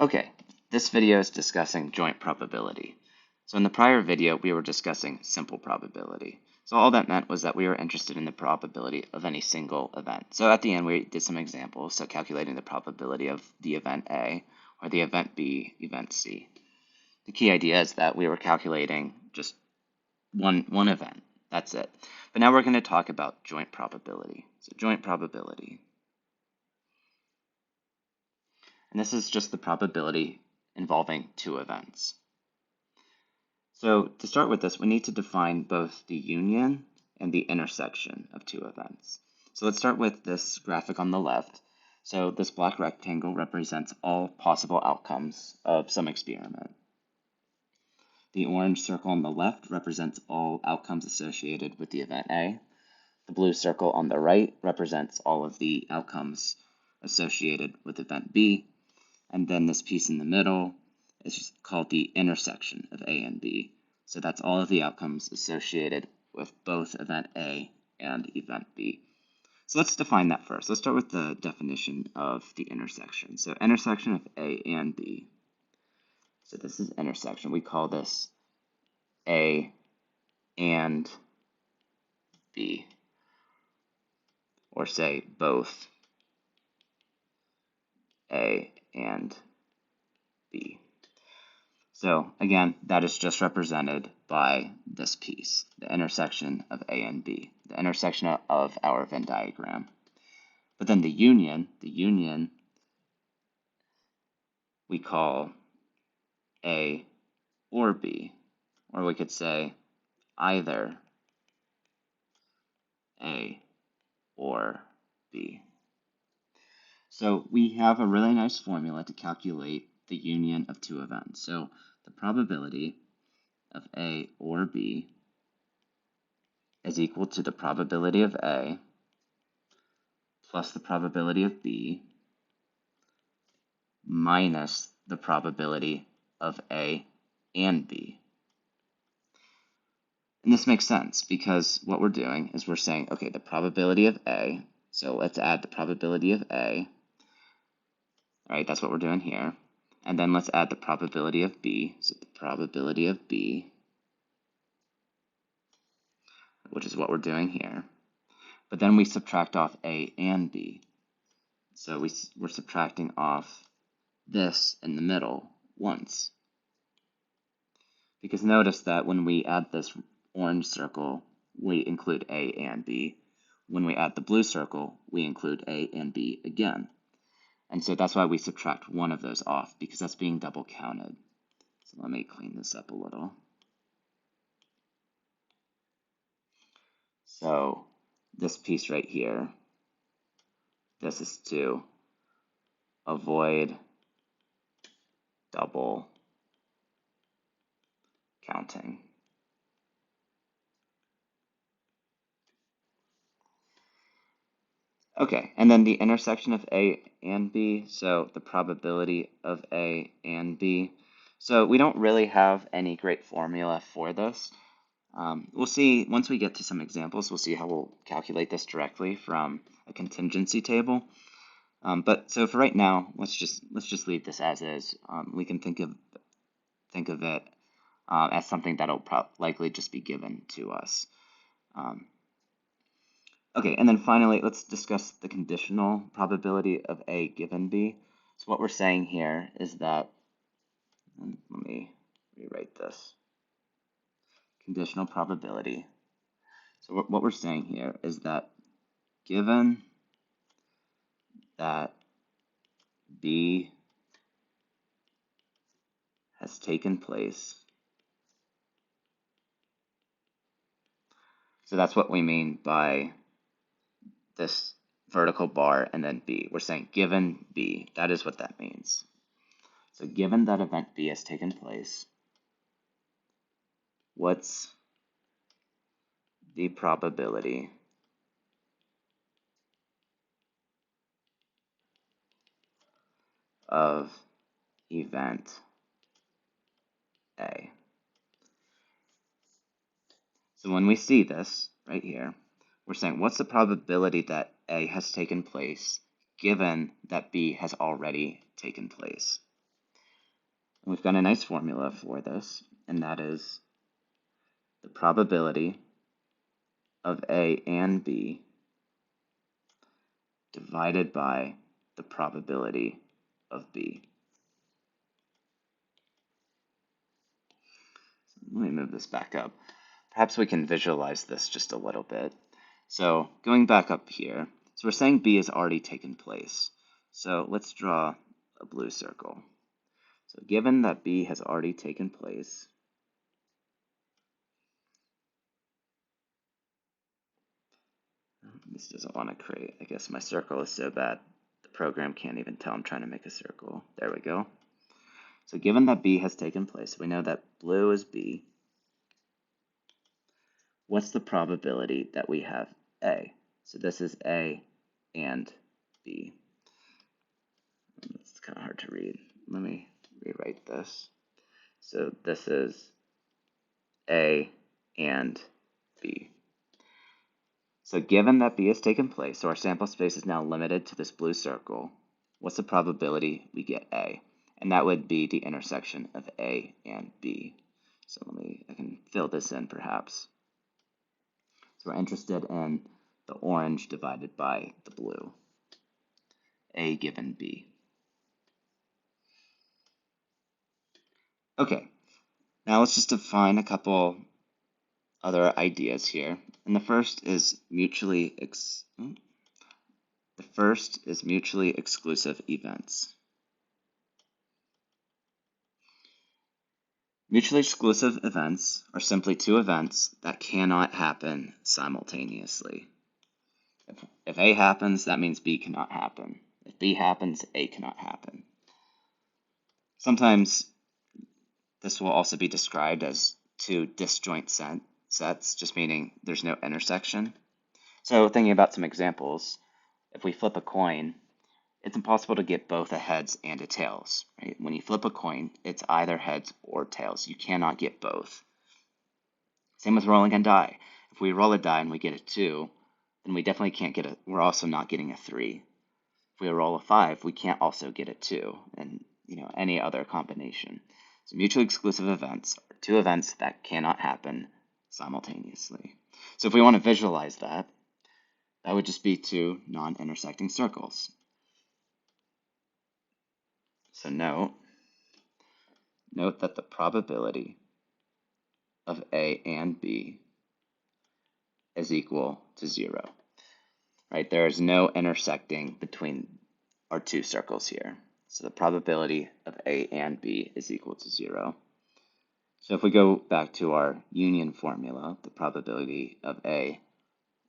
Okay, this video is discussing joint probability. So in the prior video, we were discussing simple probability. So all that meant was that we were interested in the probability of any single event. So at the end, we did some examples, so calculating the probability of the event A, or the event B, event C. The key idea is that we were calculating just one event. That's it. But now we're going to talk about joint probability. So joint probability. And this is just the probability involving two events. So to start with this, we need to define both the union and the intersection of two events. So let's start with this graphic on the left. So this black rectangle represents all possible outcomes of some experiment. The orange circle on the left represents all outcomes associated with the event A. The blue circle on the right represents all of the outcomes associated with event B. And then this piece in the middle is called the intersection of A and B. So that's all of the outcomes associated with both event A and event B. So let's define that first. Let's start with the definition of the intersection. So intersection of A and B. So this is intersection. We call this A and B, or say both A and B. So again, that is just represented by this piece, the intersection of A and B, the intersection of our Venn diagram. But then the union we call A or B, or we could say either A or B. So we have a really nice formula to calculate the union of two events. So the probability of A or B is equal to the probability of A plus the probability of B minus the probability of A and B. And this makes sense because what we're doing is we're saying, okay, the probability of A, so let's add the probability of A, all right, that's what we're doing here. And then let's add the probability of B, so the probability of B, which is what we're doing here. But then we subtract off A and B. So we're subtracting off this in the middle once. Because notice that when we add this orange circle, we include A and B. When we add the blue circle, we include A and B again. And so that's why we subtract one of those off, because that's being double counted. So let me clean this up a little. So this piece right here, this is to avoid double counting. Okay, and then the intersection of A and B, so the probability of A and B. So we don't really have any great formula for this. We'll see, once we get to some examples, we'll see how we'll calculate this directly from a contingency table. But so for right now, let's just leave this as is. We can think of it as something that'll likely just be given to us. Okay, and then finally, let's discuss the conditional probability of A given B. So what we're saying here is that, let me rewrite this, conditional probability. So what we're saying here is that given that B has taken place, so that's what we mean by this vertical bar and then B. We're saying given B, that is what that means. So given that event B has taken place, what's the probability of event A? So when we see this right here, we're saying what's the probability that A has taken place given that B has already taken place? And we've got a nice formula for this, and that is the probability of A and B divided by the probability of B. Let me move this back up. Perhaps we can visualize this just a little bit. So going back up here, so we're saying B has already taken place. So let's draw a blue circle. So given that B has already taken place, this doesn't want to create, I guess my circle is so bad, the program can't even tell I'm trying to make a circle. There we go. So given that B has taken place, we know that blue is B. What's the probability that we have A? So this is A and B. It's kind of hard to read. Let me rewrite this. So this is A and B. So given that B has taken place, so our sample space is now limited to this blue circle, what's the probability we get A? And that would be the intersection of A and B. So I can fill this in perhaps. So we're interested in the orange divided by the blue. A given B. Okay, now let's just define a couple other ideas here. And the first is mutually exclusive events. Mutually exclusive events are simply two events that cannot happen simultaneously. If A happens, that means B cannot happen. If B happens, A cannot happen. Sometimes this will also be described as two disjoint sets, just meaning there's no intersection. So thinking about some examples, if we flip a coin, it's impossible to get both a heads and a tails. Right? When you flip a coin, it's either heads or tails. You cannot get both. Same with rolling a die. If we roll a die and we get a 2, then we definitely can't get we're also not getting a 3. If we roll a 5, we can't also get a 2, and any other combination. So mutually exclusive events are two events that cannot happen simultaneously. So if we want to visualize that, that would just be two non-intersecting circles. So note that the probability of A and B is equal to 0. Right? There is no intersecting between our two circles here. So the probability of A and B is equal to 0. So if we go back to our union formula, the probability of A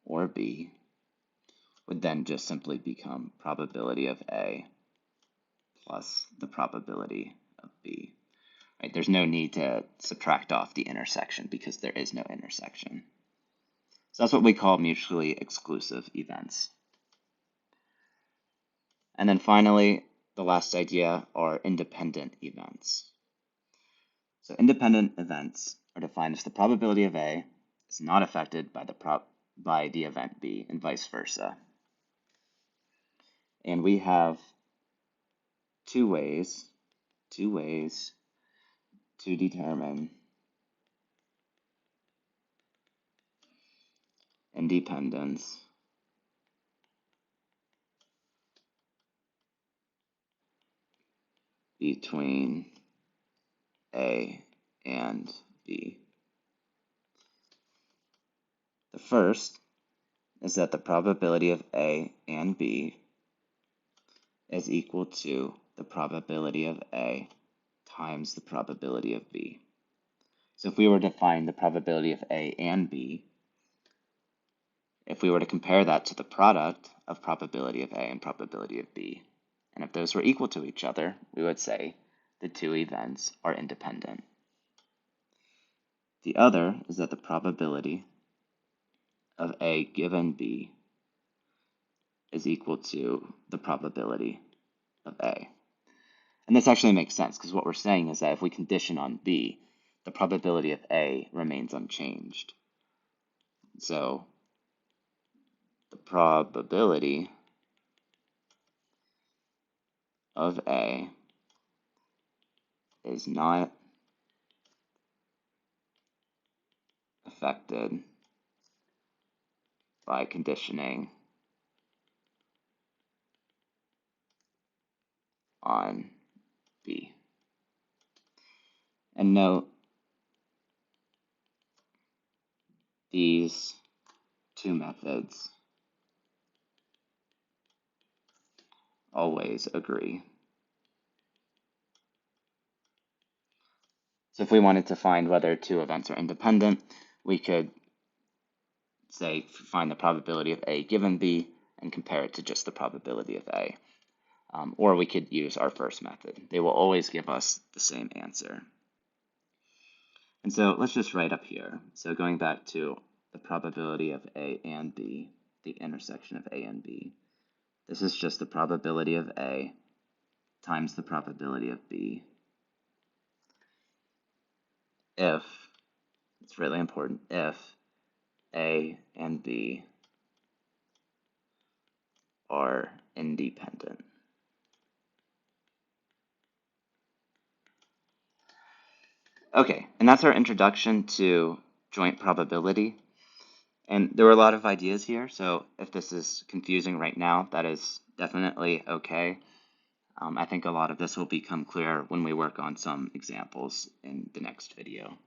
or B would then just simply become probability of A plus the probability of B. Right? There's no need to subtract off the intersection because there is no intersection. So that's what we call mutually exclusive events. And then finally, the last idea are independent events. So independent events are defined as the probability of A is not affected by the event B and vice versa. And we have two ways to determine independence between A and B. The first is that the probability of A and B is equal to the probability of A times the probability of B. So if we were to find the probability of A and B, if we were to compare that to the product of probability of A and probability of B, and if those were equal to each other, we would say the two events are independent. The other is that the probability of A given B is equal to the probability of A. And this actually makes sense because what we're saying is that if we condition on B, the probability of A remains unchanged. So the probability of A is not affected by conditioning on B. And note these two methods always agree. So if we wanted to find whether two events are independent, we could say find the probability of A given B and compare it to just the probability of A. Or we could use our first method. They will always give us the same answer. And so let's just write up here. So going back to the probability of A and B, the intersection of A and B, this is just the probability of A times the probability of B. If, it's really important, if A and B are independent. Okay, and that's our introduction to joint probability. And there were a lot of ideas here, so if this is confusing right now, that is definitely okay. I think a lot of this will become clear when we work on some examples in the next video.